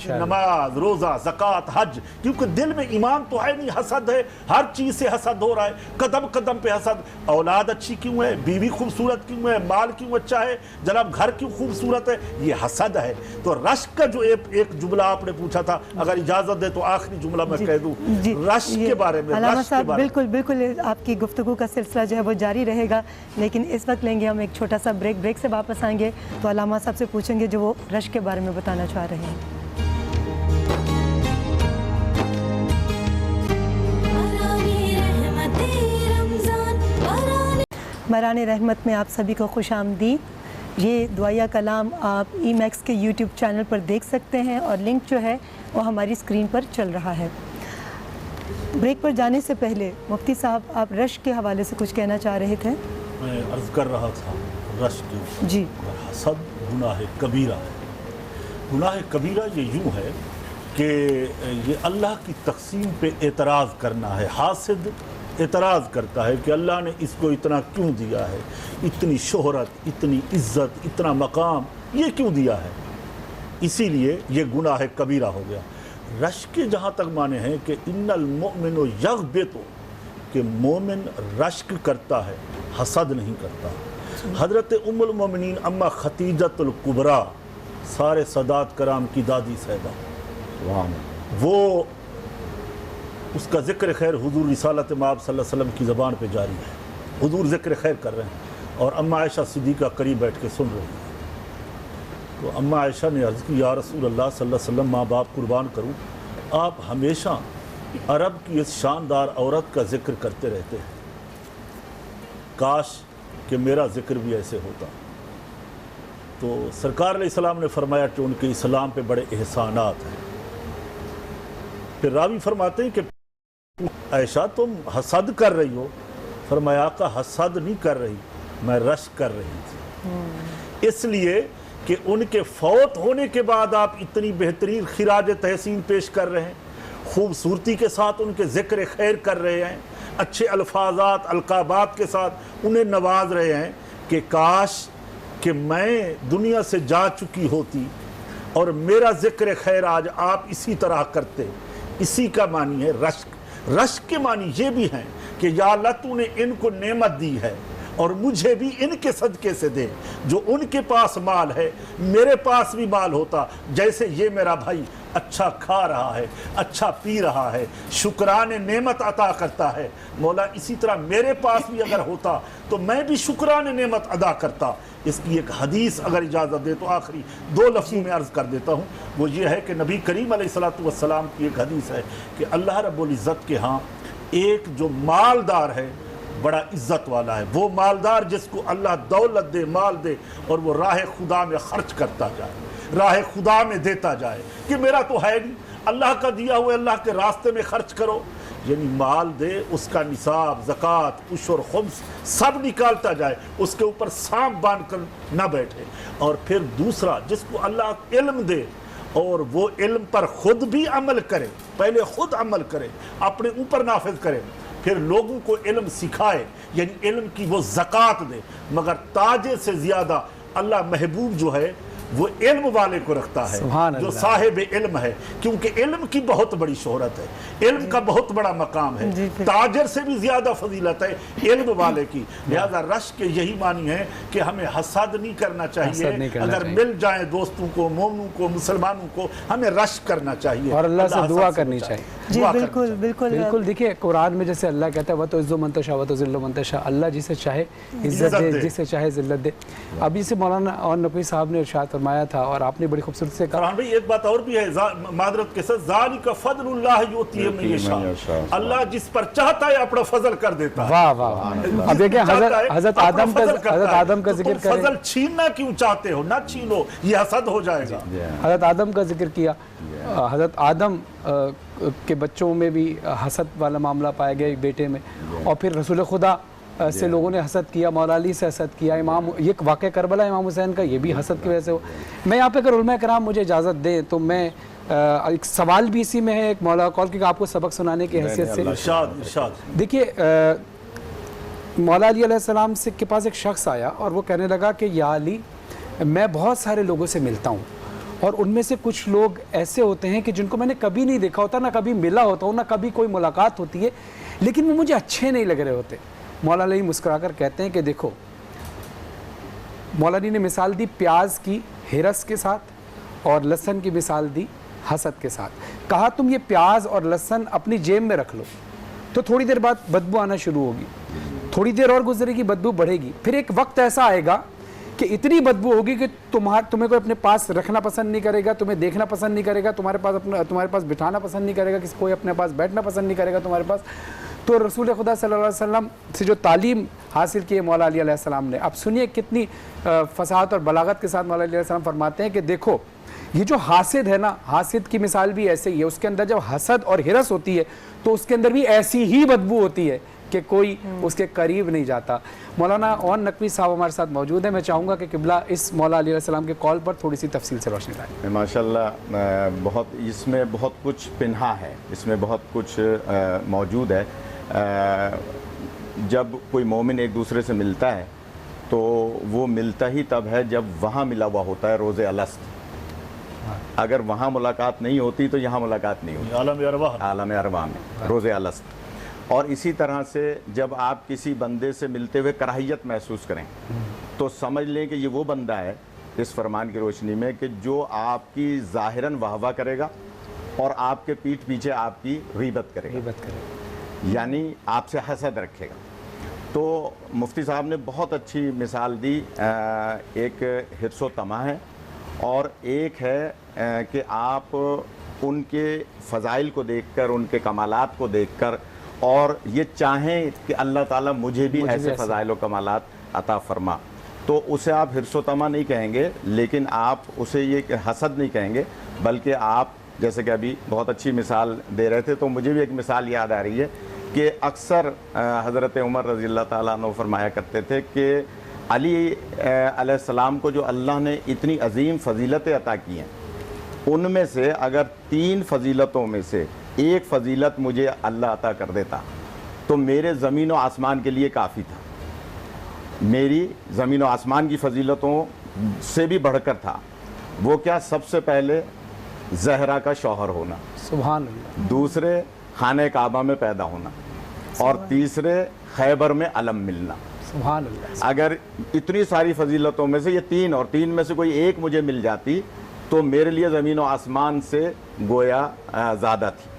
نماز، روزہ، زکوٰۃ، حج، کیونکہ دل میں ایمان تو ہے نہیں، حسد ہے، ہر چیز سے حسد ہو رہا ہے، قدم قدم پہ حسد۔ اولاد اچھی کیوں ہے، بیوی خوبصورت کیوں ہے، है, माल क्यों अच्छा है, जनाब घर क्यों खूबसूरत है, ये हसद है। तो रश्क का जो एक जुमला आपने पूछा था, अगर इजाजत दे तो आखिरी जुमला मैं कह दूं रश्क के बारे में। अल्लामा रश्क के साहब, बारे में बिल्कुल आपकी गुफ्तगू का सिलसिला जो है वो जारी रहेगा, लेकिन इस वक्त लेंगे हम एक छोटा सा ब्रेक से वापस आएंगे तो अल्लामा साहब से पूछेंगे जो वो रश्क के बारे में बताना चाह रहे हैं। मरान रहमत में आप सभी को खुश आमदीद। ये दुआया कलाम आप ई-मैक्स के यूट्यूब चैनल पर देख सकते हैं और लिंक जो है वो हमारी स्क्रीन पर चल रहा है। ब्रेक पर जाने से पहले मुफ्ती साहब, आप रश्क के हवाले से कुछ कहना चाह रहे थे। मैं अर्ज़ कर रहा था रश्क जी, और हसद गुनाह कबीरा है। गुनाह कबीरा ये यूँ है कि ये अल्लाह की तक़सीम पे एतराज़ करना है। हासिद एतराज़ करता है कि अल्लाह ने इसको इतना क्यों दिया है, इतनी शोहरत, इतनी इज़्ज़त, इतना मकाम, ये क्यों दिया है, इसीलिए ये गुनाह कबीरा हो गया। रश्क के जहाँ तक माने हैं कि इन्नल मोमिनो यग़बितु, कि मोमिन रश्क करता है, हसद नहीं करता। हज़रत उम्मुल मोमिनीन अम्मा खतीजतुल कुबरा, सारे सदात कराम की दादी सैदा, वो उसका ज़िक्र खैर हुजूर रिसालत माब सल्लल्लाहु अलैहि वसल्लम की ज़बान पे जारी है। हुजूर ज़िक्र खैर कर रहे हैं और अम्मा आयशा सिद्दीक़ा करीब बैठ के सुन रही हैं। तो अम्मा आयशा ने अर्ज़ की, या रसूल अल्लाह सल्लल्लाहु अलैहि वसल्लम, माँ बाप कुर्बान करूँ, आप हमेशा अरब की इस शानदार औरत का ज़िक्र करते रहते हैं, काश कि मेरा ज़िक्र भी ऐसे होता। तो सरकार अलैहिस्सलाम ने फरमाया कि उनके इस्लाम पे बड़े एहसानात हैं। फिर रावी फरमाते हैं कि ऐशा तुम हसद कर रही हो, फरमाया का हसद नहीं कर रही, मैं रश्क कर रही थी। इसलिए कि उनके फौत होने के बाद आप इतनी बेहतरीन खिराज तहसीन पेश कर रहे हैं, खूबसूरती के साथ उनके ज़िक्र खैर कर रहे हैं, अच्छे अल्फाजात अलकाबात के साथ उन्हें नवाज रहे हैं कि काश कि मैं दुनिया से जा चुकी होती और मेरा ज़िक्र खैर आज आप इसी तरह करते। इसी का मानी है रश्क। रश्क के मानी ये भी हैं कि या अल्लाह तूने इनको नेमत दी है और मुझे भी इनके सदके से दे, जो उनके पास माल है मेरे पास भी माल होता, जैसे ये मेरा भाई अच्छा खा रहा है, अच्छा पी रहा है, शुक्राने नेमत अता करता है, मौला इसी तरह मेरे पास भी अगर होता तो मैं भी शुक्राने नेमत अदा करता। इसकी एक हदीस अगर इजाज़त दे तो आखिरी 2 लफ्ज़ों में अर्ज़ कर देता हूँ। वो ये है कि नबी करीम अलैहिस्सलातु वस्सलाम की एक हदीस है कि अल्लाह रब्बुल इज़्ज़त के यहाँ एक जो मालदार है बड़ा इज़्ज़त वाला है, वो मालदार जिसको अल्लाह दौलत दे, माल दे और वो राह खुदा में खर्च करता जाए, राह खुदा में देता जाए कि मेरा तो है नहीं, अल्लाह का दिया हुआ अल्लाह के रास्ते में खर्च करो, यानी माल दे, उसका निसाब, ज़कात, उशर, खुम्स सब निकालता जाए, उसके ऊपर सांप बांध कर न बैठे। और फिर दूसरा जिसको अल्लाह इल्म दे और वो इल्म पर खुद भी अमल करे, पहले खुद अमल करे, अपने ऊपर नाफिज करे, फिर लोगों को इल्म सिखाए, यानी इल्म की वो ज़कात दे। मगर ताजे से ज़्यादा अल्लाह महबूब जो है वो इल्म वाले को रखता है, जो साहिब इल्म है, क्योंकि इल्म की बहुत बड़ी शोहरत है, इल्म का बहुत बड़ा मकाम है, ताजर से भी ज्यादा फजीलत है इल्म वाले की। लिहाजा रश्क के यही मानी है कि हमें हसद नहीं करना चाहिए, अगर मिल जाए दोस्तों को, मोमनों को, मुसलमानों को, हमें रश्क करना चाहिए और अल्लाह से दुआ करनी चाहिए। जी बिल्कुल बिल्कुल बिल्कुल। देखिए कुरान में जैसे अल्लाह कहता है वह तो इज़्ज़ो मंतशा व तो ज़िल्लो मंतशा, अल्लाह जिसे चाहे इज्जत दे, जिसे चाहे ज़िल्लत दे। अभी से मौलाना और नकवी साहब ने इरशाद फरमाया था और आपने बड़ी खूबसूरती से कहा। भाई एक बात और भी है, मादरत के साथ, ज़ालिका फज़लुल्लाह युतीहि मन यशा, अल्लाह जिस पर चाहता है अपना फजल कर देता है। वाह वाह। अब देखिए हज़रत आदम का जिक्र करें, फजल छीनना क्यों चाहते हो, ना छीनो, ये हसद हो जाएगा। हज़रत आदम का जिक्र किया, हज़रत आदम के बच्चों में भी हसद वाला मामला पाया गया एक बेटे में, और फिर रसूल खुदा से लोगों ने हसद किया, मौला अली से हसद किया, इमाम ये वाक़या करबला इमाम हुसैन का, ये भी हसद की वजह से हो। मैं यहाँ पे अगर उलमा कराम मुझे इजाज़त दें तो मैं एक सवाल भी इसी में है, एक मौला कॉल क्योंकि आपको सबक सुनाने की हैसियत से। देखिए मौला अली अलैहिस्सलाम से के पास एक शख्स आया और वो कहने लगा कि या अली, मैं बहुत सारे लोगों से मिलता हूँ और उनमें से कुछ लोग ऐसे होते हैं कि जिनको मैंने कभी नहीं देखा होता, ना कभी मिला होता हूँ, ना कभी कोई मुलाकात होती है, लेकिन वो मुझे अच्छे नहीं लग रहे होते। मौला अली मुस्कुराकर कहते हैं कि देखो, मौलानी ने मिसाल दी प्याज की हिरस के साथ और लहसुन की मिसाल दी हसद के साथ। कहा तुम ये प्याज और लहसुन अपनी जेब में रख लो तो थोड़ी देर बाद बदबू आना शुरू होगी, थोड़ी देर और गुजरेगी बदबू बढ़ेगी, फिर एक वक्त ऐसा आएगा कि इतनी बदबू होगी कि तुम्हें कोई अपने पास रखना पसंद नहीं करेगा, तुम्हें देखना पसंद नहीं करेगा, तुम्हारे पास बिठाना पसंद नहीं करेगा, किसी कोई अपने पास बैठना पसंद नहीं करेगा तुम्हारे पास। तो रसूल खुदा सल्लल्लाहु अलैहि वसल्लम से जो तालीम हासिल की है मौला अली अलैहिस्सलाम ने, अब सुनिए कितनी फसाहत और बलागत के साथ मौला अली अलैहिस्सलाम फरमाते हैं कि देखो ये जो हासिद है ना, हासिद की मिसाल भी ऐसे ही है, उसके अंदर जब हसद और हिरस होती है तो उसके अंदर भी ऐसी ही बदबू होती है कि कोई उसके करीब नहीं जाता। मौलाना ओन नकवी साहब हमारे साथ मौजूद है, मैं चाहूँगा कि किबला इस मौला अली अलैहिस्सलाम के कॉल पर थोड़ी सी तफसील से रोशनी डालें। माशाल्लाह बहुत इसमें बहुत कुछ पिन्हा है, इसमें बहुत कुछ मौजूद है। जब कोई मोमिन एक दूसरे से मिलता है तो वो मिलता ही तब है जब वहाँ मिला हुआ होता है रोज़े अलस्त। अगर वहाँ मुलाकात नहीं होती तो यहाँ मुलाकात नहीं होती, आलम अरवाह में रोज़े अलस्त। और इसी तरह से जब आप किसी बंदे से मिलते हुए कराहियत महसूस करें तो समझ लें कि ये वो बंदा है इस फरमान की रोशनी में कि जो आपकी ज़ाहिरन वाहवा करेगा और आपके पीठ पीछे आपकी गीबत करेगा, यानी आपसे हसद रखेगा। तो मुफ्ती साहब ने बहुत अच्छी मिसाल दी, एक हिर्सो तमा है और एक है कि आप उनके फ़ज़ाइल को देखकर, उनके कमालात को देखकर और ये चाहें कि अल्लाह ताला मुझे भी ऐसे फ़ज़ाइल व कमालात अता फ़रमा, तो उसे आप हिर्सो तमा नहीं कहेंगे, लेकिन आप उसे ये हसद नहीं कहेंगे, बल्कि आप जैसे कि अभी बहुत अच्छी मिसाल दे रहे थे तो मुझे भी एक मिसाल याद आ रही है कि अक्सर हज़रत उमर रज़ी अल्लाह ताला अन्हु फरमाया करते थे कि अली अलैहिस्सलाम को जो अल्लाह ने इतनी अजीम फ़जीलतें अता की हैं, उनमें से अगर 3 फ़जीलतों में से एक फ़जीलत मुझे अल्लाह अता कर देता तो मेरे ज़मीन व आसमान के लिए काफ़ी था। मेरी ज़मीन व आसमान की फ़जीलतों से भी बढ़कर था। वो क्या? सबसे पहले ज़हरा का शौहर होना, सुभान अल्लाह, दूसरे खाने काबा में पैदा होना और तीसरे खैबर में अलम मिलना। सुभान अल्लाह। अगर इतनी सारी फजीलतों में से ये 3 और 3 में से कोई एक मुझे मिल जाती तो मेरे लिए ज़मीन व आसमान से गोया ज़्यादा थी।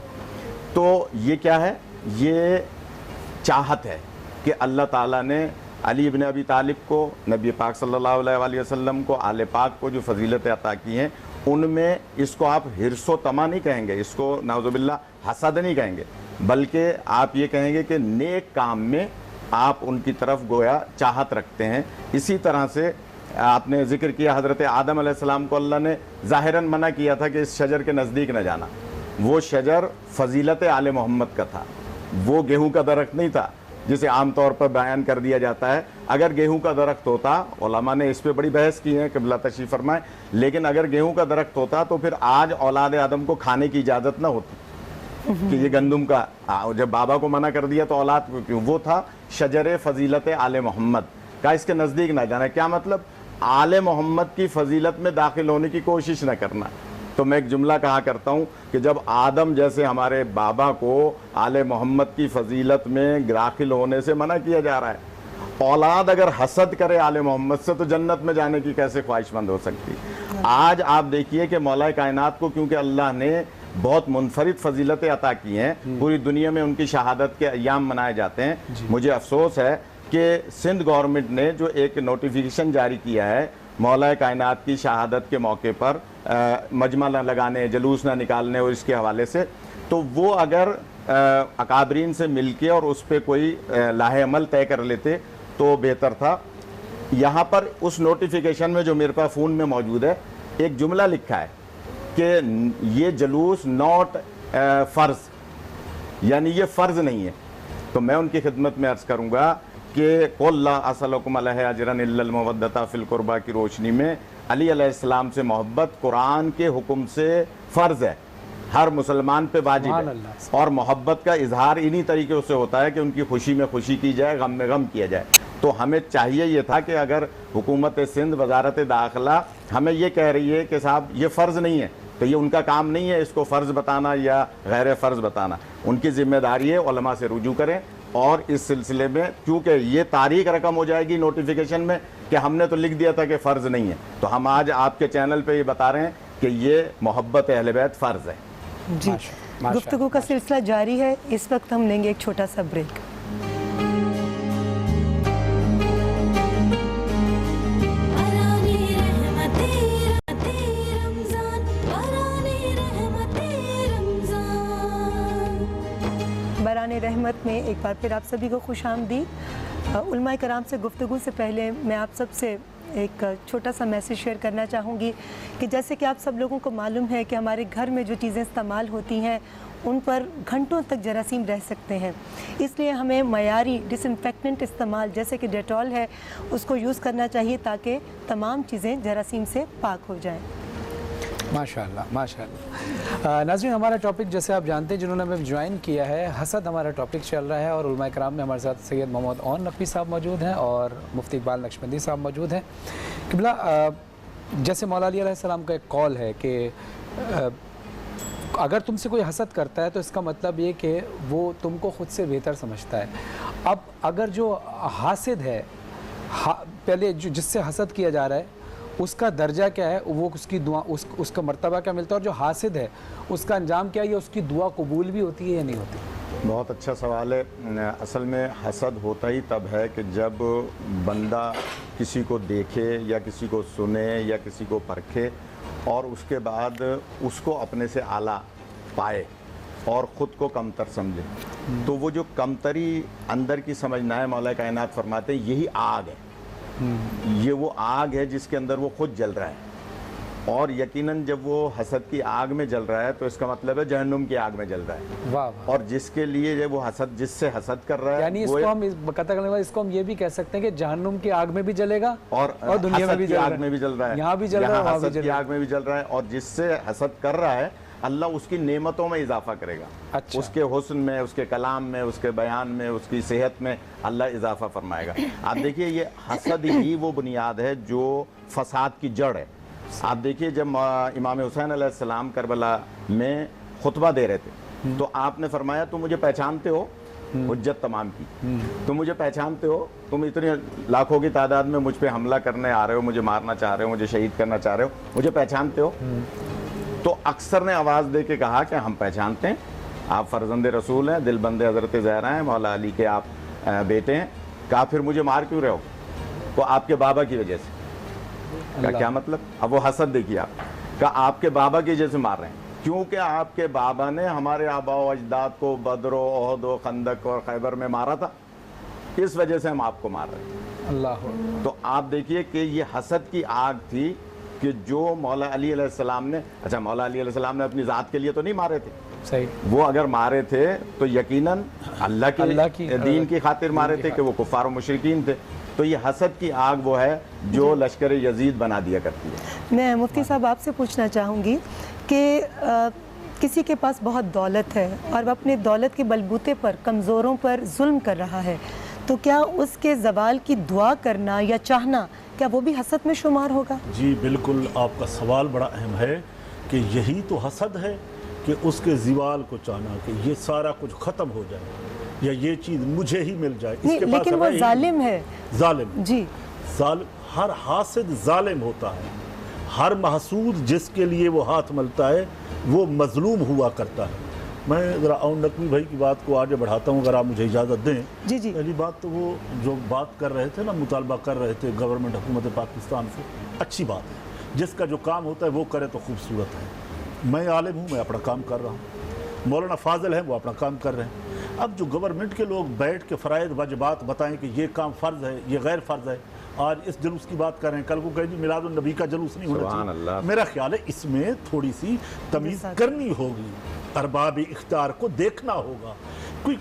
तो ये क्या है? ये चाहत है कि अल्लाह ताला ने अली इब्न अबी तालिब को, नबी पाक सल्लल्लाहु अलैहि वसल्लम को, आले पाक को जो फजीलतें अता की हैं, उनमें इसको आप हिर्सो तमा नहीं कहेंगे, इसको नाउज़ुबिल्लाह हसद नहीं कहेंगे, बल्कि आप ये कहेंगे कि नेक काम में आप उनकी तरफ गोया चाहत रखते हैं। इसी तरह से आपने ज़िक्र किया हज़रत आदम अलैहिस्सलाम को अल्लाह ने ज़ाहिरन मना किया था कि इस शजर के नज़दीक न जाना। वो शजर फ़जीलत आले मोहम्मद का था, वो गेहूं का दरख्त नहीं था जिसे आम तौर पर बयान कर दिया जाता है। अगर गेहूं का दरख्त होता, उलमा ने इस पे बड़ी बहस की है, क़िबला तशरीफ़ फरमाए, लेकिन अगर गेहूं का दरख्त होता तो फिर आज औलाद आदम को खाने की इजाज़त ना होती कि ये गंदुम का, जब बाबा को मना कर दिया तो औलाद को क्यों? वो था शजर फ़जीलत आले मोहम्मद का, इसके नज़दीक ना जाना। क्या मतलब? आले मोहम्मद की फ़जीलत में दाखिल होने की कोशिश न करना। तो मैं एक जुमला कहा करता हूँ कि जब आदम जैसे हमारे बाबा को आले मोहम्मद की फ़जीलत में दाखिल होने से मना किया जा रहा है, औलाद अगर हसद करे आले मोहम्मद से तो जन्नत में जाने की कैसे ख्वाहिशमंद हो सकती। आज आप देखिए कि मौला कायनात को क्योंकि अल्लाह ने बहुत मुनफरिद फ़जीलतें अता की हैं, पूरी दुनिया में उनकी शहादत के अय्याम मनाए जाते हैं। मुझे अफसोस है कि सिंध गवर्नमेंट ने जो एक नोटिफिकेशन जारी किया है मौला कायनात की शहादत के मौके पर मजमा न लगाने, जलूस न निकालने और इसके हवाले से, तो वो अगर अकाबरीन से मिलके और उस पर कोई लाहे अमल तय कर लेते तो बेहतर था। यहाँ पर उस नोटिफिकेशन में जो मेरे पास फ़ोन में मौजूद है, एक जुमला लिखा है कि ये जलूस नॉट फ़र्ज़, यानी ये फ़र्ज़ नहीं है। तो मैं उनकी खिदमत में अर्ज़ करूँगा कि क़ुल ला असअलुकुम अलैहि अजरन इल्लल मवद्दता फ़िल क़ुरबा की रोशनी में अली अलैहिस्सलाम से मोहब्बत कुरान के हुक्म से फ़र्ज़ है, हर मुसलमान पे वाजिब है। और मोहब्बत का इजहार इन्हीं तरीक़ों से होता है कि उनकी खुशी में खुशी की जाए, गम में गम किया जाए। तो हमें चाहिए ये था कि अगर हुकूमत सिंध, वजारत दाखिला हमें ये कह रही है कि साहब ये फ़र्ज़ नहीं है, तो ये उनका काम नहीं है इसको फ़र्ज़ बताना या गैर फ़र्ज़ बताना, उनकी ज़िम्मेदारी है उलमा से रुजू करें। और इस सिलसिले में क्योंकि ये तारीख रकम हो जाएगी नोटिफिकेशन में کہ ہم نے تو لکھ دیا تھا کہ فرض نہیں ہے، تو ہم آج آپ کے چینل پہ یہ بتا رہے ہیں کہ یہ محبت اہل بیت فرض ہے۔ جی گفتگو کا سلسلہ جاری ہے، اس وقت ہم لیں گے ایک چھوٹا سا بریک۔ بران رحمت میں ایک بار پھر آپ سبھی کو خوش آمدید۔ علماء کرام سے گفتگو سے پہلے میں آپ سب سے ایک چھوٹا سا میسیج شیئر کرنا چاہوں گی کہ جیسے کہ آپ سب لوگوں کو معلوم ہے کہ ہمارے گھر میں جو چیزیں استعمال ہوتی ہیں ان پر گھنٹوں تک جراثیم رہ سکتے ہیں، اس لیے ہمیں معیاری ڈس انفیکٹنٹ استعمال جیسے کہ ڈیٹول ہے اس کو یوز کرنا چاہیے تاکہ تمام چیزیں جراثیم سے پاک ہو جائیں۔ ماشاءاللہ ماشاءاللہ۔ ناظرین ہمارا ٹاپک جیسے آپ جانتے ہیں جنہوں نے ہمیں جوائن کیا ہے، حسد ہمارا ٹاپک چل رہا ہے، اور علماء کرام میں ہمارے ساتھ سید محمد اون نقوی صاحب موجود ہیں اور مفتی اقبال نقشبندی صاحب موجود ہیں۔ قبلہ جیسے مولا علی علیہ السلام کا ایک قول ہے کہ اگر تم سے کوئی حسد کرتا ہے تو اس کا مطلب یہ کہ وہ تم کو خود سے بہتر سمجھتا ہے۔ اب اگر جو حاسد ہے، پہلے جس سے حسد کیا جا رہا ہے اس کا درجہ کیا ہے، وہ اس کی دعا اس کا مرتبہ کیا ملتا ہے، اور جو حاسد ہے اس کا انجام کیا ہے، یا اس کی دعا قبول بھی ہوتی ہے یا نہیں ہوتی؟ بہت اچھا سوال ہے۔ اصل میں حسد ہوتا ہی تب ہے کہ جب بندہ کسی کو دیکھے یا کسی کو سنے یا کسی کو پرکھے اور اس کے بعد اس کو اپنے سے اعلیٰ پائے اور خود کو کمتر سمجھے، تو وہ جو کمتری اندر کی سمجھنا ہے، مولا کائنات فرماتے ہیں یہی آگ ہے، یہ وہ آگ ہے جس کے اندر وہ خود جل رہا ہے، اور یقیناً جب وہ حسد کی آگ میں جل رہا ہے تو اس کا مطلب ہے جہنم کی آگ میں جل رہا ہے۔ واہ واہ۔ اور جس کے لیے جب وہ حسد، جس سے حسد کر رہا ہے، یعنی اس کو ہم قطع کرنے کے بعد اس کو ہم یہ بھی کہہ سکتے ہیں کہ جہنم کی آگ میں بھی جلے گا اور دنیا میں بھی حسد کی آگ میں بھی جل رہا ہے، یہاں بھی جل رہا ہے، وہاں بھی حسد جل کی رہا ہے۔ آگ میں بھی جل رہا ہے، اور جس سے حسد کر رہا ہے اللہ اس کی نعمتوں میں اضافہ کرے گا، اچھا۔ اس کے حسن میں، اس کے کلام میں، اس کے بیان میں، اس کی صحت میں اللہ اضافہ فرمائے گا۔ آپ دیکھیے یہ حسد ہی وہ بنیاد ہے جو فساد کی جڑ ہے۔ آپ دیکھیے جب امام حسین علیہ السلام کربلا میں خطبہ دے رہے تھے تو آپ نے فرمایا تم مجھے پہچانتے ہو؟ حجت تمام کی، تم مجھے پہچانتے ہو؟ تم اتنی لاکھوں کی تعداد میں مجھ پہ حملہ کرنے آ رہے ہو، مجھے مارنا چاہ رہے ہو، مجھے شہید کرنا چاہ رہے ہو، مجھے پہچانتے ہو؟ تو اکثر نے آواز دے کے کہا کہ ہم پہچانتے ہیں، آپ فرزند رسول ہیں، دل بندے حضرت زہرا ہیں، مولا علی کے آپ بیٹے ہیں۔ کہا پھر مجھے مار کیوں رہے ہو؟ تو آپ کے بابا کی وجہ سے۔ کہا کیا مطلب؟ اب وہ حسد دیکھیے آپ، کہا آپ کے بابا کی وجہ سے مار رہے ہیں، کیونکہ آپ کے بابا نے ہمارے آباء و اجداد کو بدر و احد و خندق اور خیبر میں مارا تھا، اس وجہ سے ہم آپ کو مار رہے ہیں۔ اللہ۔ تو آپ دیکھیے کہ یہ حسد کی آگ تھی کہ جو مولا علی علیہ السلام نے، اچھا مولا علی علیہ السلام نے اپنی ذات کے لیے تو نہیں مارے تھے، صحیح، وہ اگر مارے تھے تو یقیناً اللہ کی دین کی خاطر مارے تھے کہ وہ کفار و مشرکین تھے۔ تو یہ حسد کی آگ وہ ہے جو لشکر یزید بنا دیا کرتی ہے۔ میں مفتی صاحب آپ سے پوچھنا چاہوں گی کہ کسی کے پاس بہت دولت ہے اور وہ اپنے دولت کے بلبوتے پر کمزوروں پر ظلم کر رہا ہے، تو کیا اس کے زوال کی دعا کرنا یا چاہنا کیا وہ بھی حسد میں شمار ہوگا؟ جی بالکل، آپ کا سوال بڑا اہم ہے کہ یہی تو حسد ہے کہ اس کے زوال کو چاہنا کہ یہ سارا کچھ ختم ہو جائے یا یہ چیز مجھے ہی مل جائے۔ اس کے لیکن وہ ظالم ہے۔ ظالم جی، ظالم، ہر حاسد ظالم ہوتا ہے، ہر محسود جس کے لیے وہ ہاتھ ملتا ہے وہ مظلوم ہوا کرتا ہے۔ میں ذرا اون نقوی بھائی کی بات کو آگے بڑھاتا ہوں اگر آپ مجھے اجازت دیں۔ جی جی، پہلی بات تو وہ جو بات کر رہے تھے نا، مطالبہ کر رہے تھے گورنمنٹ حکومت پاکستان سے، اچھی بات ہے، جس کا جو کام ہوتا ہے وہ کرے تو خوبصورت ہے۔ میں عالم ہوں، میں اپنا کام کر رہا ہوں، مولانا فاضل ہیں وہ اپنا کام کر رہے ہیں۔ اب جو گورنمنٹ کے لوگ بیٹھ کے فرائض واجبات بتائیں کہ یہ کام فرض ہے، یہ غیر فرض ہے، آج اس جلوس کی بات کر رہے ہیں، کل کو کہیں جی میلاد النبی کا جلوس نہیں ہونا چاہیے۔ میرا خیال ہے اس میں تھوڑی سی تمیز کرنی ہوگی، ارباب اختیار کو دیکھنا ہوگا۔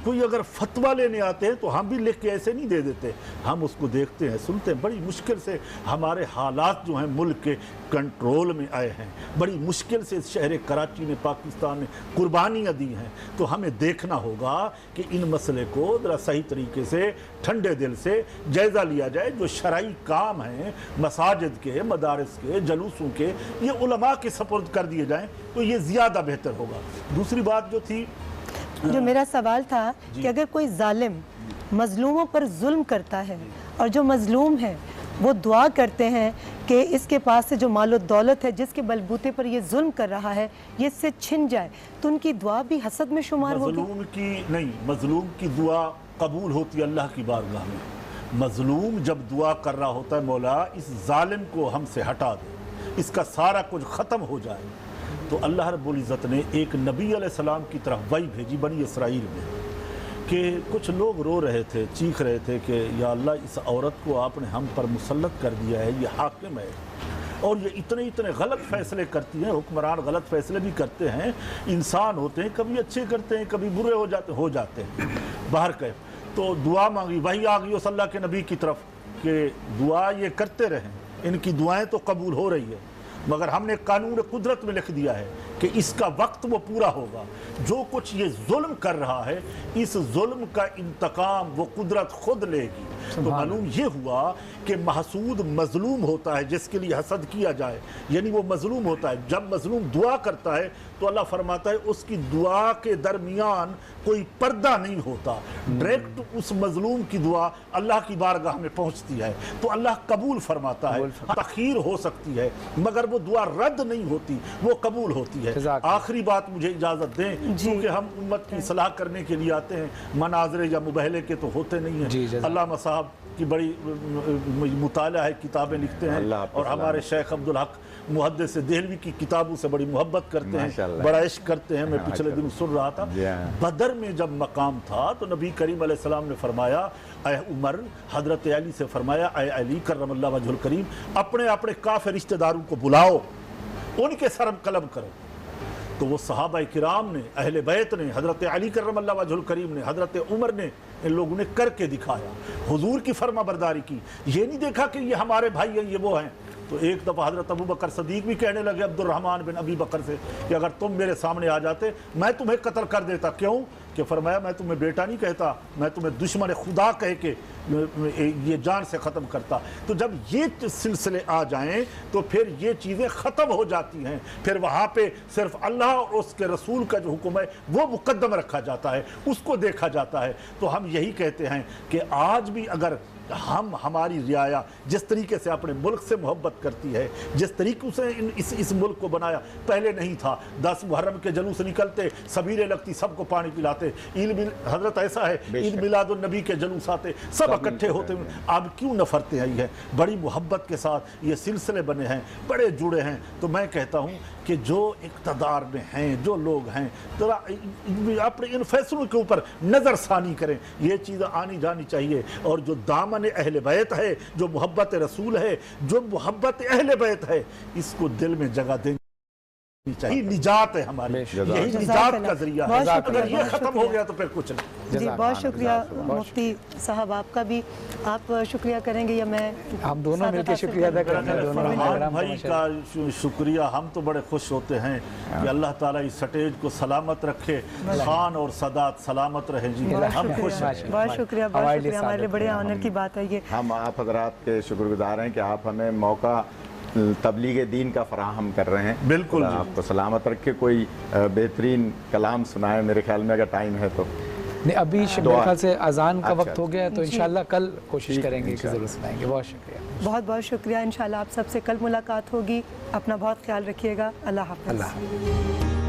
کوئی اگر فتویٰ لینے آتے ہیں تو ہم بھی لکھ کے ایسے نہیں دے دیتے، ہم اس کو دیکھتے ہیں، سنتے ہیں۔ بڑی مشکل سے ہمارے حالات جو ہیں ملک کے کنٹرول میں آئے ہیں، بڑی مشکل سے شہر کراچی نے، پاکستان نے قربانیاں دی ہیں، تو ہمیں دیکھنا ہوگا کہ ان مسئلے کو ذرا صحیح طریقے سے ٹھنڈے دل سے جائزہ لیا جائے۔ جو شرعی کام ہیں مساجد کے، مدارس کے، جلوسوں کے، یہ علماء کے سپرد کر دیے جائیں تو یہ زیادہ بہتر ہوگا۔ دوسری بات جو تھی، جو میرا سوال تھا کہ اگر کوئی ظالم مظلوموں پر ظلم کرتا ہے اور جو مظلوم ہے وہ دعا کرتے ہیں کہ اس کے پاس سے جو مال و دولت ہے جس کے بلبوتے پر یہ ظلم کر رہا ہے یہ اس سے چھن جائے، تو ان کی دعا بھی حسد میں شمار ہوگی؟ مظلوم کی دعا قبول ہوتی ہے اللہ کی بارگاہ میں۔ مظلوم جب دعا کر رہا ہوتا ہے مولا اس ظالم کو ہم سے ہٹا دے، اس کا سارا کچھ ختم ہو جائے، تو اللہ رب العزت نے ایک نبی علیہ السلام کی طرف وحی بھیجی بنی اسرائیل میں کہ کچھ لوگ رو رہے تھے، چیخ رہے تھے کہ یا اللہ اس عورت کو آپ نے ہم پر مسلط کر دیا ہے، یہ حاکم ہے اور یہ اتنے غلط فیصلے کرتی ہیں، حکمران غلط فیصلے بھی کرتے ہیں، انسان ہوتے ہیں کبھی اچھے کرتے ہیں کبھی برے ہو جاتے ہیں باہر کے۔ تو دعا مانگی، وہی آ گئی اس اللہ کے نبی کی طرف کہ دعا یہ کرتے رہیں، ان کی دعائیں تو قبول ہو رہی ہے مگر ہم نے قانون قدرت میں لکھ دیا ہے کہ اس کا وقت وہ پورا ہوگا، جو کچھ یہ ظلم کر رہا ہے اس ظلم کا انتقام وہ قدرت خود لے گی۔ تو معلوم یہ ہوا کہ محسود مظلوم ہوتا ہے جس کے لیے حسد کیا جائے، یعنی وہ مظلوم ہوتا ہے، جب مظلوم دعا کرتا ہے تو اللہ فرماتا ہے اس کی دعا کے درمیان کوئی پردہ نہیں ہوتا، ڈائریکٹ اس مظلوم کی دعا اللہ کی بارگاہ میں پہنچتی ہے تو اللہ قبول فرماتا ہے۔ تاخیر ہو سکتی ہے مگر وہ دعا رد نہیں ہوتی، وہ قبول ہوتی ہے۔ آخری بات مجھے اجازت دیں کیونکہ ہم امت کی اصلاح کرنے کے لیے آتے ہیں، مناظرے یا مباہلے کے تو ہوتے نہیں ہیں۔ علامہ صاحب کی بڑی مطالعہ ہے، کتابیں لکھتے ہیں اور ہمارے شیخ عبدالحق محدث دہلوی کی کتابوں سے بڑی محبت کرتے ہیں، بڑا عشق کرتے ہیں۔ میں پچھلے دن سن رہا تھا بدر میں جب مقام تھا تو نبی کریم علیہ السلام نے فرمایا اے عمر، حضرت علی سے فرمایا اے علی کرم اللہ وجہ الکریم اپنے اپنے کافر رشتہ داروں کو بلاؤ، ان کے سرم قلم کرو۔ تو وہ صحابہ کرام نے، اہل بیت نے، حضرت علی کرم اللہ وجہ الکریم نے، حضرت عمر نے، ان لوگوں نے کر کے دکھایا، حضور کی فرما برداری کی۔ یہ نہیں دیکھا کہ یہ ہمارے بھائی ہیں، یہ وہ ہیں۔ تو ایک دفعہ حضرت ابو بکر صدیق بھی کہنے لگے عبد الرحمن بن ابی بکر سے کہ اگر تم میرے سامنے آ جاتے میں تمہیں قتل کر دیتا۔ کیوں؟ کہ فرمایا میں تمہیں بیٹا نہیں کہتا، میں تمہیں دشمن خدا کہہ کے یہ جان سے ختم کرتا۔ تو جب یہ سلسلے آ جائیں تو پھر یہ چیزیں ختم ہو جاتی ہیں، پھر وہاں پہ صرف اللہ اور اس کے رسول کا جو حکم ہے وہ مقدم رکھا جاتا ہے، اس کو دیکھا جاتا ہے۔ تو ہم یہی کہتے ہیں کہ آج بھی اگر ہماری رعایا جس طریقے سے اپنے ملک سے محبت کرتی ہے، جس طریقے سے اس ملک کو بنایا، پہلے نہیں تھا۔ 10 محرم کے جلوس نکلتے، سبیلیں لگتی، سب کو پانی پلاتے، حضرت ایسا ہے عید میلاد النبی کے جلوس آتے، سب اکٹھے ہوتے ہیں۔ اب کیوں نفرتیں آئی ہیں؟ بڑی محبت کے ساتھ یہ سلسلے بنے ہیں، بڑے جڑے ہیں۔ تو میں کہتا ہوں کہ جو اقتدار میں ہیں، جو لوگ ہیں، ذرا اپنے ان فیصلوں کے اوپر نظر ثانی کریں، یہ چیزیں آنی جانی چاہیے۔ اور جو دامن اہل بیت ہے، جو محبت رسول ہے، جو محبت اہل بیت ہے، اس کو دل میں جگہ دیں چاہیے۔ نجات ہے ہماری، یہی نجات کا ذریعہ ہے۔ اگر یہ ختم ہو گیا تو پھر کچھ نہیں۔ جی بہت شکریہ مفتی صاحب، آپ کا بھی آپ شکریہ کریں گے یا میں؟ ہم دونوں مل کے شکریہ ادا کرتے ہیں دونوں بھائی کا شکریہ۔ ہم تو بڑے خوش ہوتے ہیں کہ اللہ تعالیٰ اس سٹیج کو سلامت رکھے، خان اور سادات سلامت رہے۔ جی ہم خوش ہیں، بہت شکریہ، بہت شکریہ، ہمارے لیے بڑے آنر کی بات ہے یہ۔ ہم آپ حضرات کے شکر گزار ہیں کہ آپ ہمیں موقع تبلیغ دین کا فراہم کر رہے ہیں۔ بالکل، آپ کو سلامت رکھے۔ کوئی بہترین کلام سنائے میرے خیال میں اگر ٹائم ہے تو۔ نہیں، ابھی میرے خیال سے اذان کا وقت ہو گیا ہے تو انشاءاللہ کل کوشش کریں گے کہ ضرور سنائیں گے۔ بہت شکریہ، بہت بہت شکریہ۔ انشاءاللہ آپ سب سے کل ملاقات ہوگی۔ اپنا بہت خیال رکھیے گا۔ اللہ حافظ۔ اللہ حافظ۔